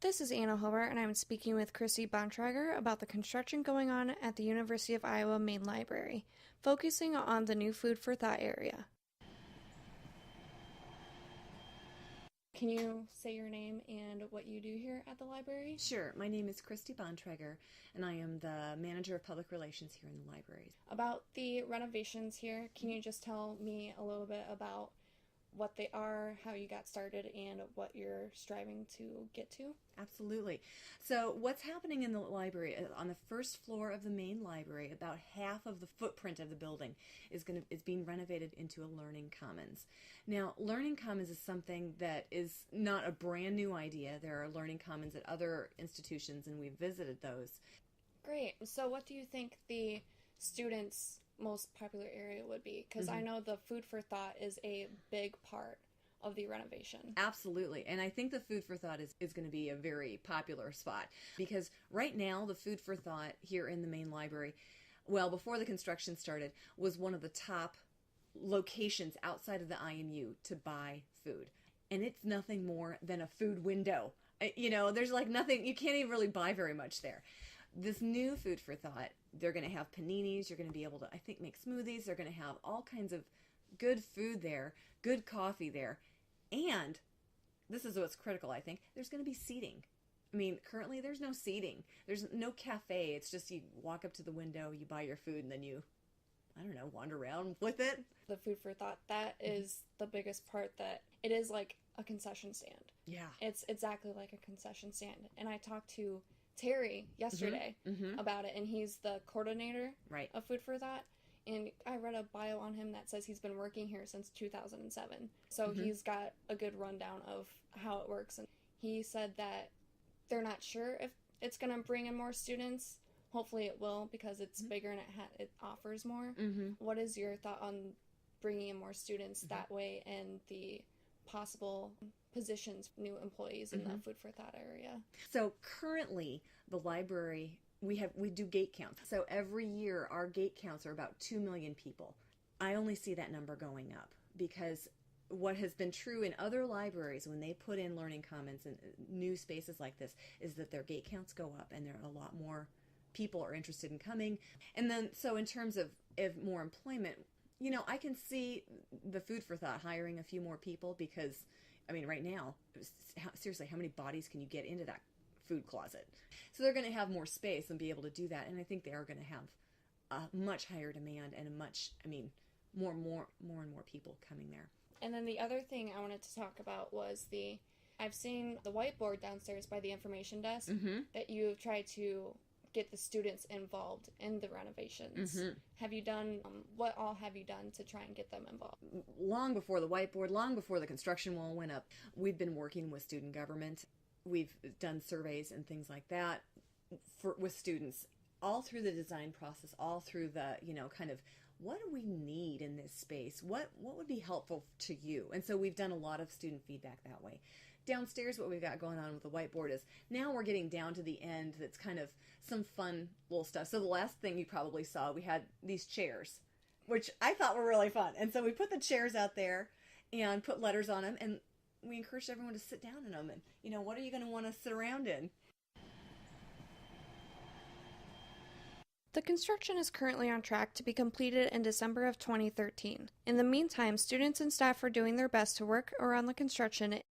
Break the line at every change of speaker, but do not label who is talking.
This is Anna Hobart, and I'm speaking with Christy Bontrager about the construction going on at the University of Iowa Main Library, focusing on the new Food for Thought area. Can you say your name and what you do here at the library?
Sure. My name is Christy Bontrager, and I am the Manager of Public Relations here in the library.
About the renovations here, can you just tell me a little bit about what they are, how you got started, and what you're striving to get to?
Absolutely. So what's happening in the library, on the first floor of the main library, about half of the footprint of the building is being renovated into a learning commons. Now, learning commons is something that is not a brand new idea. There are learning commons at other institutions, and we've visited those.
Great. So what do you think the students' most popular area would be? Because I know the Food for Thought is a big part of the renovation.
Absolutely. And I think the Food for Thought is going to be a very popular spot, because right now the Food for Thought here in the main library, well, before the construction started, was one of the top locations outside of the IMU to buy food. And it's nothing more than a food window. There's like nothing, you can't even really buy very much there. This new Food for Thought, they're going to have paninis, you're going to be able to, I think, make smoothies, they're going to have all kinds of good food there, good coffee there, and this is what's critical, I think, there's going to be seating. I mean, currently there's no seating. There's no cafe. It's just you walk up to the window, you buy your food, and then you, wander around with it.
The Food for Thought, that is the biggest part, that it is like a concession stand.
Yeah.
It's exactly like a concession stand. And I talked to Terry yesterday about it, and he's the coordinator of Food for Thought. And I read a bio on him that says he's been working here since 2007. So he's got a good rundown of how it works. And he said that they're not sure if it's going to bring in more students. Hopefully it will, because it's bigger and it offers more. What is your thought on bringing in more students that way, and the possible positions, new employees in the Food for Thought area?
So currently the library, we do gate counts. So every year our gate counts are about 2 million people. I only see that number going up, because what has been true in other libraries when they put in learning commons and new spaces like this is that their gate counts go up, and there are a lot more people are interested in coming. And then, so in terms of more employment, I can see the Food for Thought hiring a few more people, because right now, seriously, how many bodies can you get into that food closet? So they're going to have more space and be able to do that, and I think they are going to have a much higher demand and more and more people coming there.
And then the other thing I wanted to talk about was I've seen the whiteboard downstairs by the information desk that you've tried to get the students involved in the renovations. Have you done, what all have you done to try and get them involved?
Long before the whiteboard, long before the construction wall went up, we've been working with student government. We've done surveys and things like that with students all through the design process, all through the, kind of, what do we need in this space? What would be helpful to you? And so we've done a lot of student feedback that way. Downstairs, what we've got going on with the whiteboard is now we're getting down to the end. That's kind of some fun little stuff. So the last thing you probably saw, we had these chairs, which I thought were really fun. And so we put the chairs out there and put letters on them, and we encouraged everyone to sit down in them. And, what are you going to want to sit around in?
The construction is currently on track to be completed in December of 2013. In the meantime, students and staff are doing their best to work around the construction